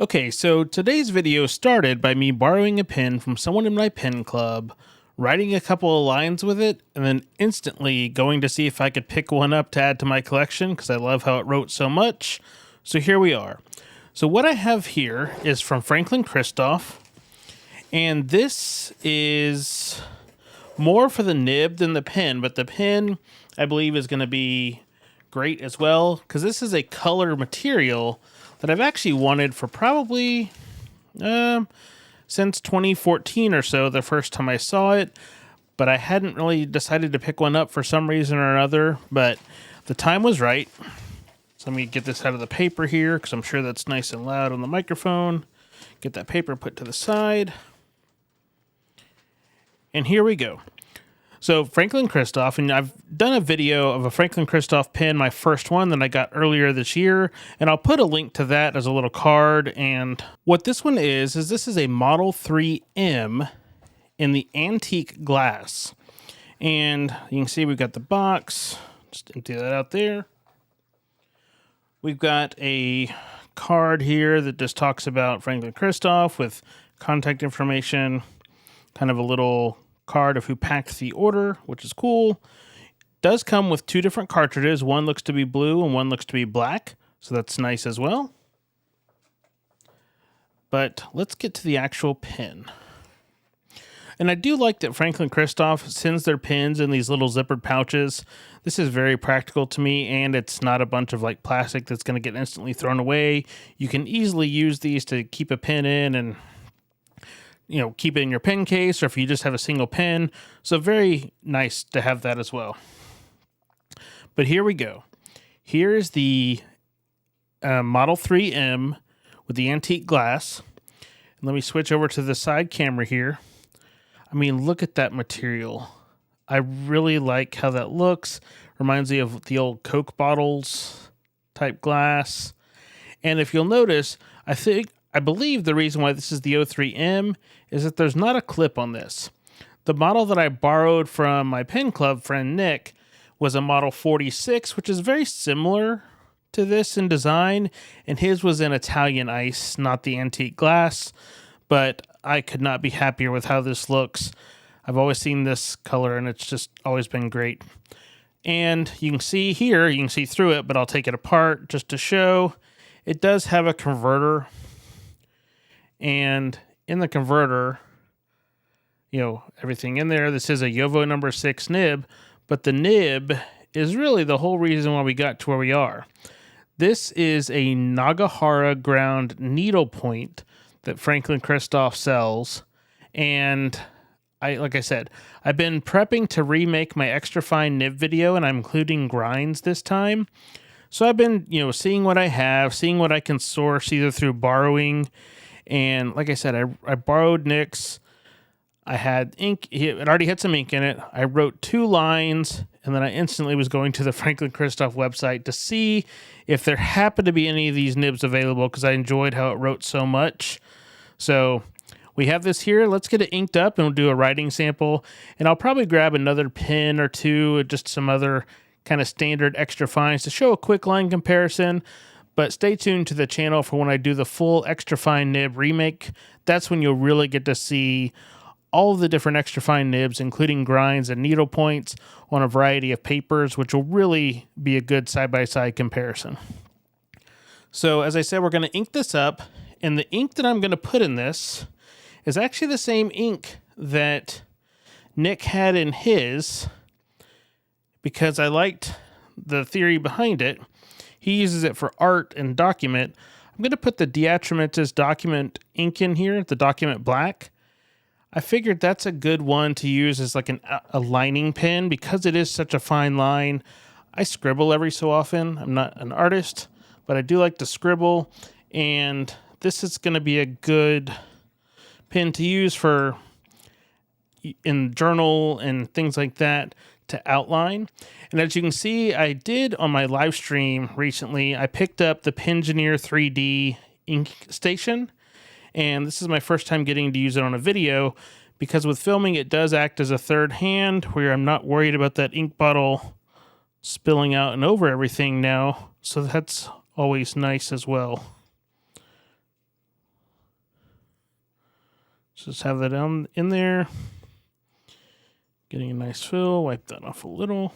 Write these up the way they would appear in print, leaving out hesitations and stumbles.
Okay, so today's video started by me borrowing a pen from someone in my pen club, writing a couple of lines with it, and then instantly going to see if I could pick one up to add to my collection because I love how it wrote so much. So here we are. So what I have here is from Franklin-Christoph, and this is more for the nib than the pen, but the pen I believe is going to be great as well because this is a color material that I've actually wanted for probably since 2014 or so, the first time I saw it, but I hadn't really decided to pick one up for some reason or another, but the time was right. So let me get this out of the paper here because I'm sure that's nice and loud on the microphone. Get that paper put to the side. And here we go. So Franklin-Christoph, and I've done a video of a Franklin-Christoph pen, my first one that I got earlier this year, and I'll put a link to that as a little card. And what this one is this is a Model 3M in the antique glass. And you can see we've got the box, just empty that out there. We've got a card here that just talks about Franklin-Christoph with contact information, kind of a little card of who packed the order, which is cool. Does come with two different cartridges. One looks to be blue and one looks to be black, so that's nice as well. But let's get to the actual pen. And I do like that Franklin-Christoph sends their pens in these little zippered pouches. This is very practical to me, and it's not a bunch of like plastic that's going to get instantly thrown away. You can easily use these to keep a pen in and keep it in your pen case, or if you just have a single pen. So very nice to have that as well. But here we go. Here is the Model 3M with the antique glass. And let me switch over to the side camera here. I mean, look at that material. I really like how that looks. Reminds me of the old Coke bottles type glass. And if you'll notice, I believe the reason why this is the 03M is that there's not a clip on this. The model that I borrowed from my pen club friend Nick was a Model 46, which is very similar to this in design, and his was in Italian ice, not the antique glass, but I could not be happier with how this looks. I've always seen this color, and it's just always been great. And you can see here, you can see through it, but I'll take it apart just to show. It does have a converter. And in the converter, everything in there. This is a Yovo number 6 nib, but the nib is really the whole reason why we got to where we are. This is a Nagahara ground needlepoint that Franklin-Christoph sells. And like I said, I've been prepping to remake my extra fine nib video, and I'm including grinds this time. So I've been, seeing what I have, seeing what I can source either through borrowing. And like I said, I borrowed Nick's. I had ink. It already had some ink in it. I wrote 2 lines, and then I instantly was going to the Franklin-Christoph website to see if there happened to be any of these nibs available because I enjoyed how it wrote so much. So we have this here. Let's get it inked up, and we'll do a writing sample. And I'll probably grab another pen or two, just some other kind of standard extra fines to show a quick line comparison. But stay tuned to the channel for when I do the full extra fine nib remake. That's when you'll really get to see all of the different extra fine nibs, including grinds and needle points on a variety of papers, which will really be a good side-by-side comparison. So as I said, we're going to ink this up, and the ink that I'm going to put in this is actually the same ink that Nick had in his, because I liked the theory behind it. He uses it for art and document. I'm going to put the DeAtramentis Document ink in here, the Document Black. I figured that's a good one to use as like a lining pen because it is such a fine line. I scribble every so often. I'm not an artist, but I do like to scribble. And this is going to be a good pen to use for in journal and things like that to outline. And as you can see, I did on my live stream recently, I picked up the Pengineer 3D ink station, and this is my first time getting to use it on a video because with filming it does act as a third hand where I'm not worried about that ink bottle spilling out and over everything now, so that's always nice as well. Just have that down in there. Getting a nice fill, wipe that off a little.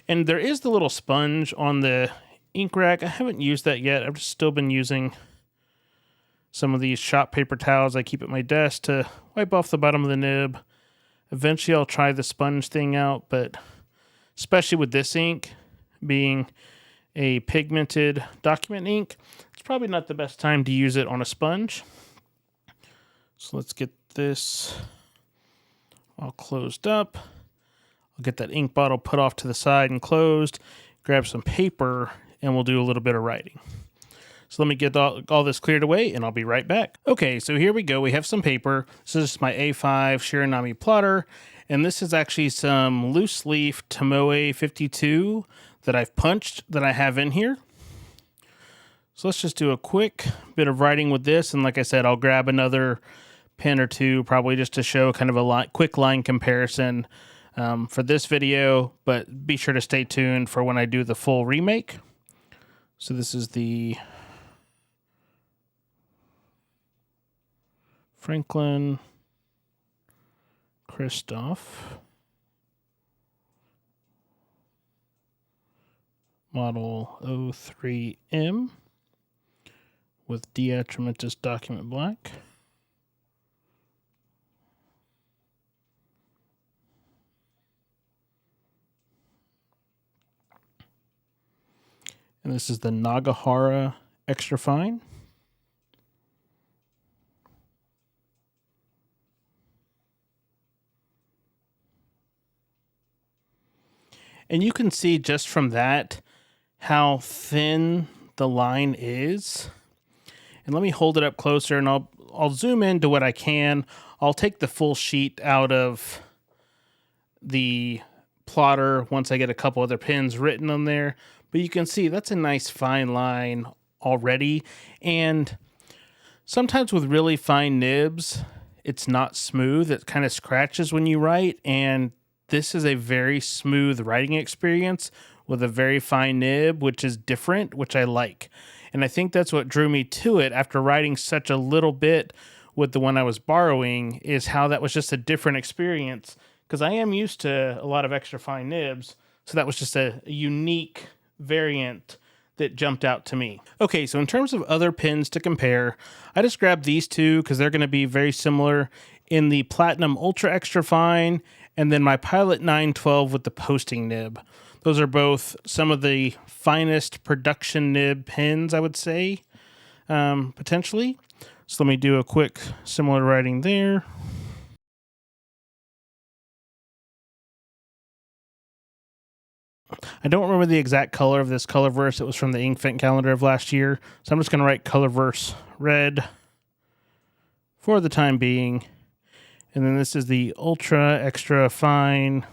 And there is the little sponge on the ink rack. I haven't used that yet. I've just still been using some of these shop paper towels I keep at my desk to wipe off the bottom of the nib. Eventually I'll try the sponge thing out, but especially with this ink being a pigmented document ink, it's probably not the best time to use it on a sponge. So let's get this all closed up. I'll get that ink bottle put off to the side and closed, grab some paper, and we'll do a little bit of writing. So let me get all this cleared away, and I'll be right back. Okay, so here we go. We have some paper. This is my A5 Shiranami plotter, and this is actually some loose leaf Tomoe 52 that I've punched that I have in here. So let's just do a quick bit of writing with this, and like I said, I'll grab another pen or two, probably just to show kind of a quick line comparison for this video, but be sure to stay tuned for when I do the full remake. So this is the Franklin-Christoph Model 03M with DeAtramentis Document Black. And this is the Nagahara Extra Fine. And you can see just from that how thin the line is. And let me hold it up closer, and I'll zoom into what I can. I'll take the full sheet out of the plotter once I get a couple other pins written on there. But you can see that's a nice fine line already. And sometimes with really fine nibs, it's not smooth. It kind of scratches when you write. And this is a very smooth writing experience with a very fine nib, which is different, which I like. And I think that's what drew me to it after writing such a little bit with the one I was borrowing, is how that was just a different experience. Because I am used to a lot of extra fine nibs. So that was just a unique variant that jumped out to me. Okay, so in terms of other pins to compare, I just grabbed these two because they're going to be very similar in the Platinum Ultra Extra Fine and then my Pilot 912 with the posting nib. Those are both some of the finest production nib pins, I would say, potentially. So let me do a quick similar writing there. I don't remember the exact color of this color verse. It was from the Inkfint calendar of last year. So I'm just going to write color verse red for the time being. And then this is the Ultra Extra Fine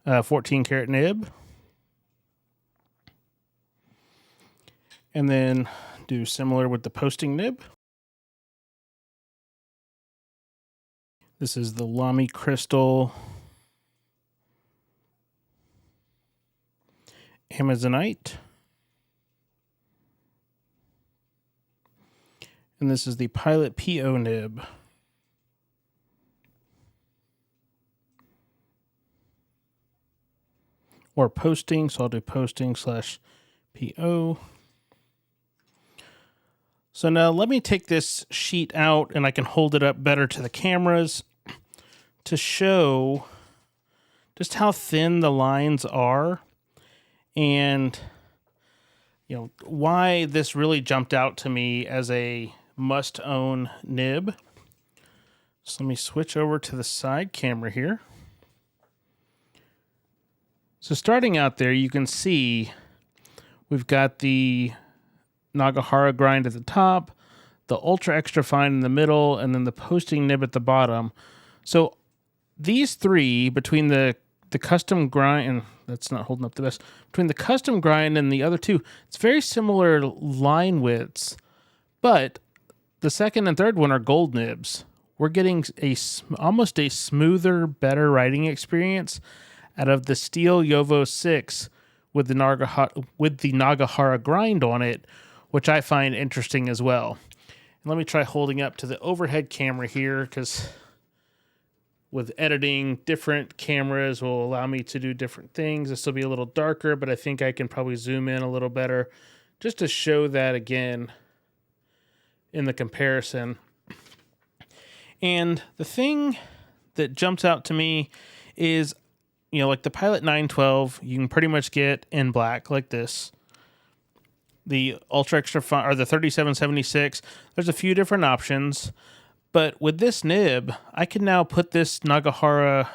14 karat nib. And then do similar with the posting nib. This is the Lamy Crystal Amazonite. And this is the Pilot PO nib. Or posting, so I'll do posting / PO. So now let me take this sheet out and I can hold it up better to the cameras to show just how thin the lines are. And, you know, why this really jumped out to me as a must-own nib. So let me switch over to the side camera here. So starting out there, you can see we've got the Nagahara grind at the top, the Ultra Extra Fine in the middle, and then the posting nib at the bottom. So these three, between the custom grind, and that's not holding up the best, between the custom grind and the other two, it's very similar line widths, but the second and third one are gold nibs. We're getting almost a smoother, better writing experience out of the Steel Yovo 6 with the Nagahara grind on it, which I find interesting as well. And let me try holding up to the overhead camera here, because with editing, different cameras will allow me to do different things. This will be a little darker, but I think I can probably zoom in a little better just to show that again in the comparison. And the thing that jumps out to me is, like the Pilot 912, you can pretty much get in black like this. The Ultra Extra Fine, or the 3776, there's a few different options. But with this nib, I can now put this Nagahara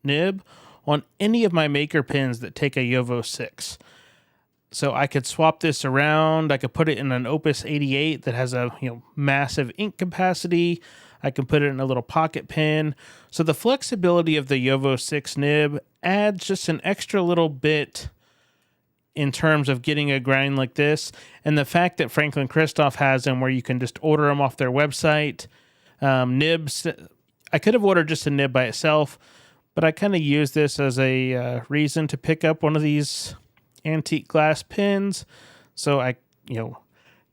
nib on any of my maker pins that take a Yovo 6. So I could swap this around. I could put it in an Opus 88 that has a massive ink capacity. I can put it in a little pocket pin. So the flexibility of the Yovo 6 nib adds just an extra little bit in terms of getting a grind like this. And the fact that Franklin-Christoph has them where you can just order them off their website. Nibs, I could have ordered just a nib by itself, but I kind of use this as a reason to pick up one of these antique glass pins. So you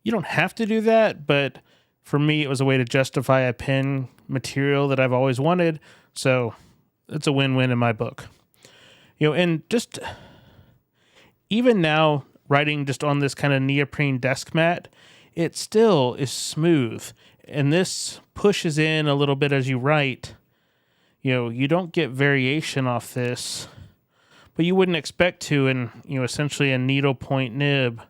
don't have to do that, but for me, it was a way to justify a pin material that I've always wanted. So it's a win-win in my book. And just even now, writing just on this kind of neoprene desk mat, it still is smooth. And this pushes in a little bit as you write. You don't get variation off this, but you wouldn't expect to in, essentially a needlepoint nib.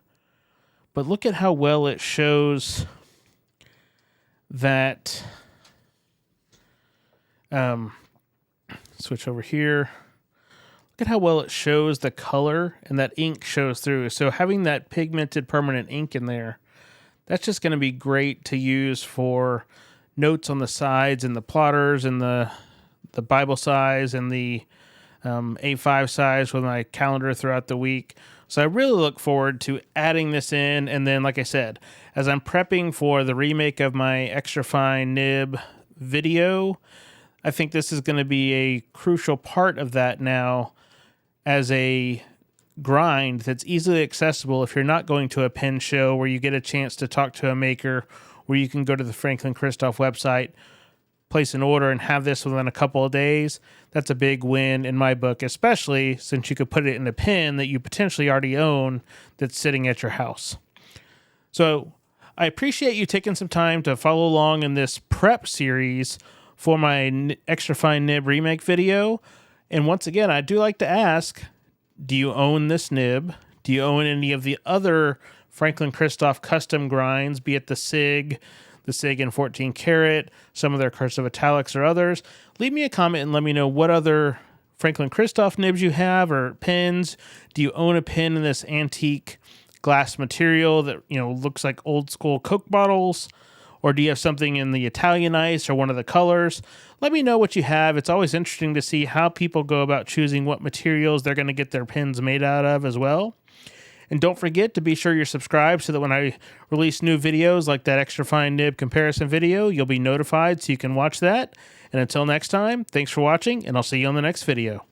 But look at how well it shows that. Switch over here. Look at how well it shows the color, and that ink shows through. So having that pigmented permanent ink in there, that's just going to be great to use for notes on the sides and the plotters and the Bible size and the A5 size with my calendar throughout the week. So I really look forward to adding this in. And then, like I said, as I'm prepping for the remake of my extra fine nib video, I think this is going to be a crucial part of that now as a grind that's easily accessible if you're not going to a pen show where you get a chance to talk to a maker, where you can go to the Franklin-Christoph website, place an order, and have this within a couple of days. That's a big win in my book, especially since you could put it in a pen that you potentially already own that's sitting at your house. So I appreciate you taking some time to follow along in this prep series for my extra fine nib remake video. And once again, I do like to ask, do you own this nib? Do you own any of the other Franklin-Christoph custom grinds, be it the SIG in 14 karat, some of their cursive italics or others? Leave me a comment and let me know what other Franklin-Christoph nibs you have or pens. Do you own a pen in this antique glass material that looks like old school Coke bottles? Or do you have something in the Italian ice or one of the colors? Let me know what you have. It's always interesting to see how people go about choosing what materials they're going to get their pens made out of as well. And don't forget to be sure you're subscribed so that when I release new videos like that extra fine nib comparison video, you'll be notified so you can watch that. And until next time, thanks for watching, and I'll see you on the next video.